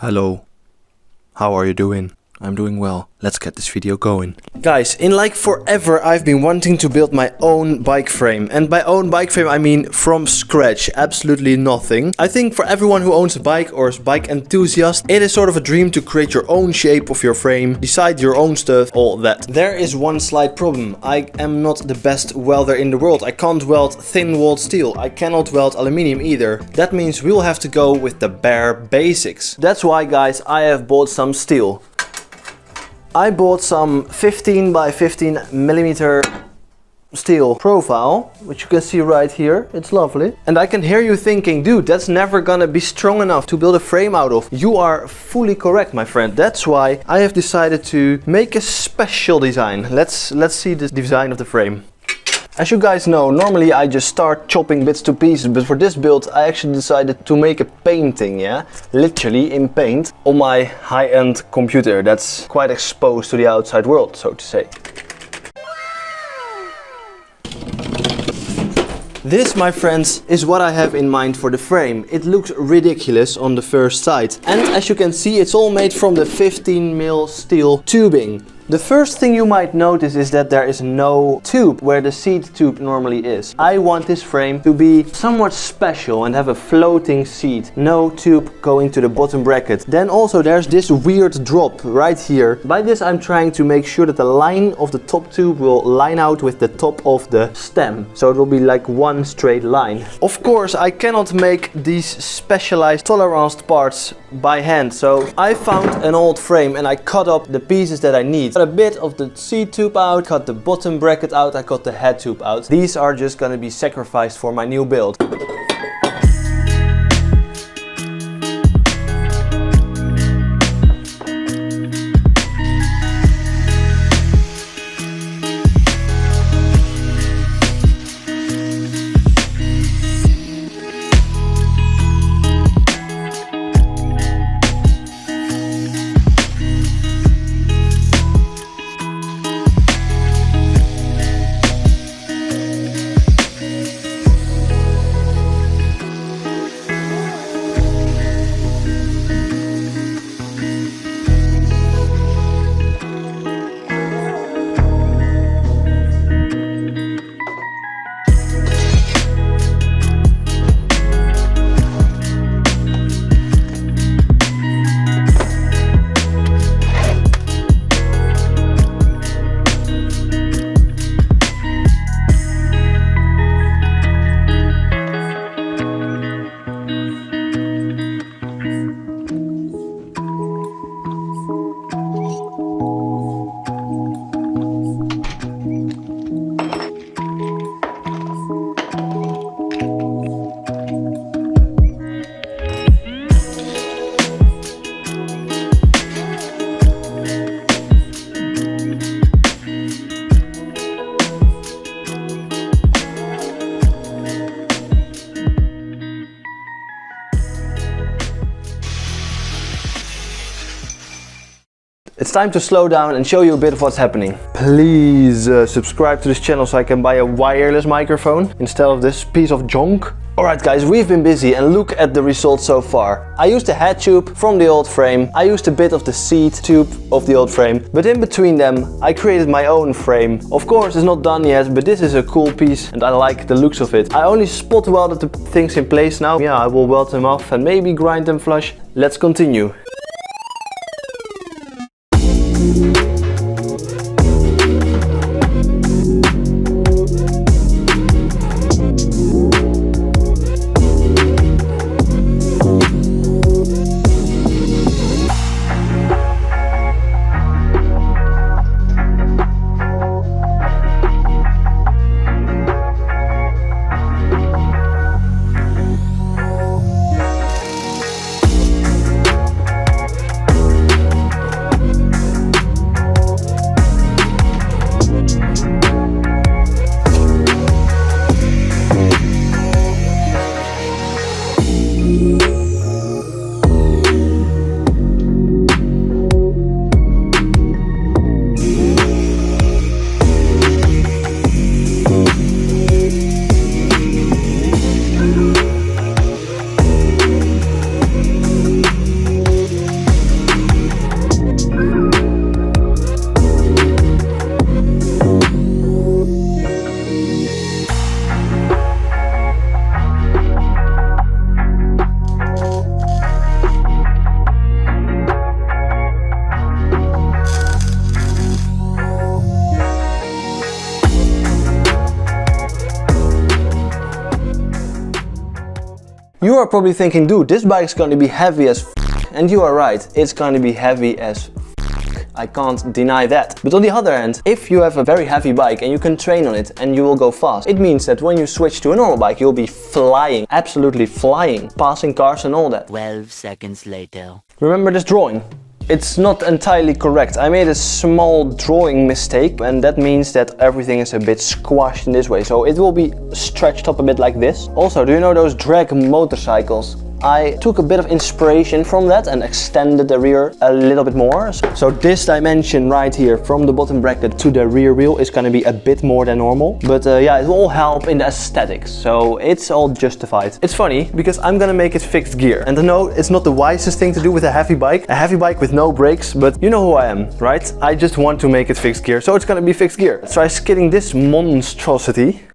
Hello, how are you doing? I'm doing well. Let's get this video going. Guys, in like forever I've been wanting to build my own bike frame. And by own bike frame I mean from scratch, absolutely nothing. I think for everyone who owns a bike or is a bike enthusiast, it is sort of a dream to create your own shape of your frame, decide your own stuff, all that. There is one slight problem. I am not the best welder in the world. I can't weld thin-walled steel. I cannot weld aluminium either. That means we'll have to go with the bare basics. That's why, guys, I have bought some steel. I bought some 15 by 15 millimeter steel profile, which you can see right here. It's lovely. And I can hear you thinking, dude, that's never gonna be strong enough to build a frame out of. You are fully correct, my friend. That's why I have decided to make a special design. Let's see the design of the frame. As you guys know, normally I just start chopping bits to pieces, but for this build I actually decided to make a painting, yeah? Literally in paint, on my high-end computer that's quite exposed to the outside world, so to say. This, my friends, is what I have in mind for the frame. It looks ridiculous on the first sight. And as you can see, it's all made from the 15mm steel tubing. The first thing you might notice is that there is no tube where the seat tube normally is. I want this frame to be somewhat special and have a floating seat. No tube going to the bottom bracket. Then also there's this weird drop right here. By this I'm trying to make sure that the line of the top tube will line out with the top of the stem. So it will be like one straight line. Of course I cannot make these specialized toleranced parts by hand. So I found an old frame and I cut up the pieces that I need. A bit of the seat tube out, cut the bottom bracket out, I cut the head tube out. These are just gonna be sacrificed for my new build. It's time to slow down and show you a bit of what's happening. Please subscribe to this channel so I can buy a wireless microphone instead of this piece of junk. Alright guys, we've been busy and look at the results so far. I used the head tube from the old frame, I used a bit of the seat tube of the old frame, but in between them I created my own frame. Of course it's not done yet, but this is a cool piece and I like the looks of it. I only spot welded the things in place now. Yeah, I will weld them off and maybe grind them flush. Let's continue. are probably thinking, dude, this bike is gonna be heavy as f. And you are right, it's gonna be heavy as f. I can't deny that. But on the other hand, if you have a very heavy bike and you can train on it and you will go fast, it means that when you switch to a normal bike, you'll be flying, absolutely flying, passing cars and all that. 12 seconds later. Remember this drawing? It's not entirely correct. I made a small drawing mistake, and that means that everything is a bit squashed in this way. So it will be stretched up a bit like this. Also, do you know those drag motorcycles? I took a bit of inspiration from that and extended the rear a little bit more. So this dimension right here from the bottom bracket to the rear wheel is going to be a bit more than normal. But yeah, it will all help in the aesthetics. So it's all justified. It's funny because I'm going to make it fixed gear. And I know it's not the wisest thing to do with a heavy bike with no brakes, but you know who I am, right? I just want to make it fixed gear. So it's going to be fixed gear. Let's try skidding this monstrosity.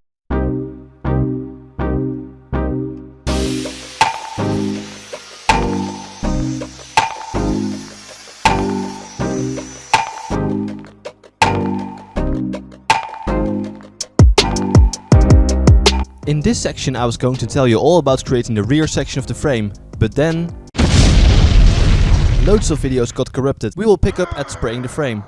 In this section I was going to tell you all about creating the rear section of the frame, but then loads of videos got corrupted. We will pick up at spraying the frame.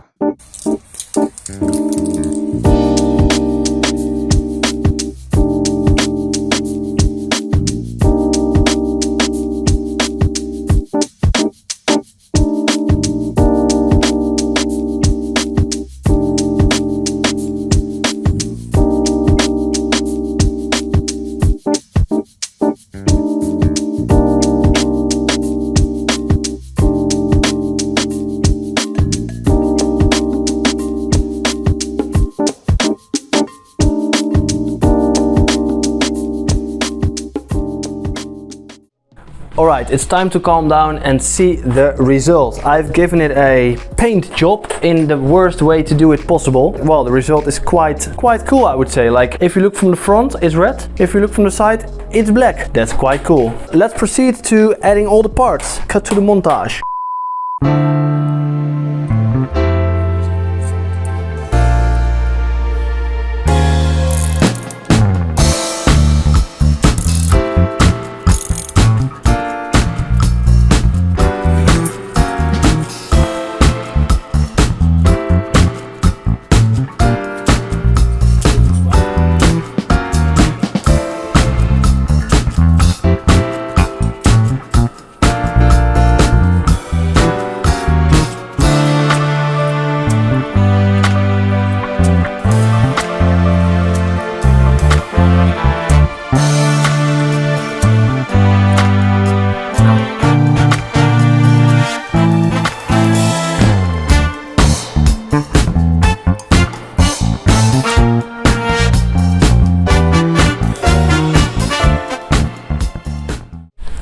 Alright, it's time to calm down and see the result. I've given it a paint job in the worst way to do it possible. Well, the result is quite cool, I would say. Like, if you look from the front, it's red. If you look from the side, it's black. That's quite cool. Let's proceed to adding all the parts. Cut to the montage.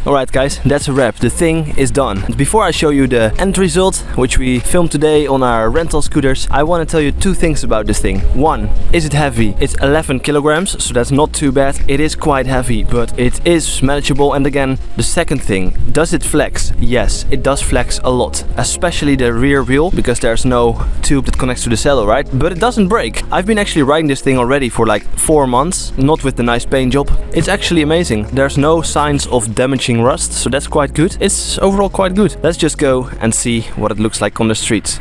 Alright guys, that's a wrap. The thing is done. Before I show you the end result, which we filmed today on our rental scooters, I want to tell you two things about this thing. One, is it heavy? It's 11 kilograms, so that's not too bad. It is quite heavy, but it is manageable. And again, the second thing, does it flex? Yes, it does flex a lot, especially the rear wheel, because there's no tube that connects to the saddle, right? But it doesn't break. I've been actually riding this thing already for like 4 months, not with the nice paint job. It's actually amazing. There's no signs of damaging rust, so that's quite good. It's overall quite good. Let's just go and see what it looks like on the streets.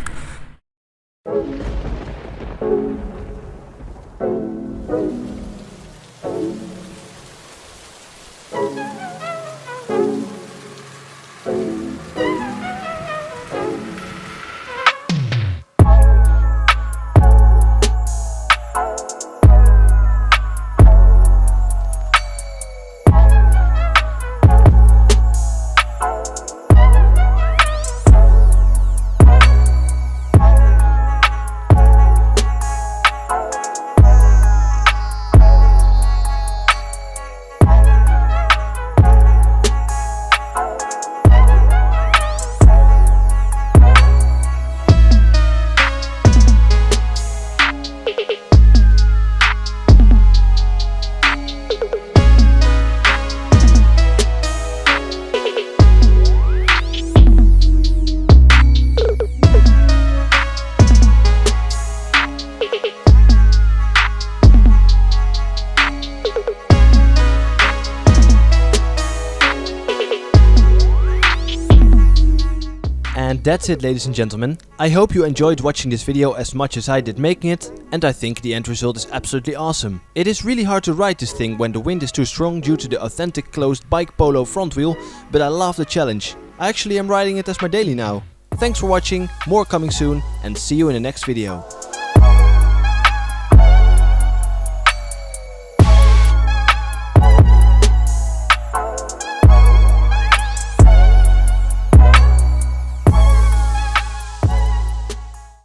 And that's it, ladies and gentlemen. I hope you enjoyed watching this video as much as I did making it, and I think the end result is absolutely awesome. It is really hard to ride this thing when the wind is too strong due to the authentic closed bike polo front wheel, but I love the challenge. I actually am riding it as my daily now. Thanks for watching, more coming soon, and see you in the next video.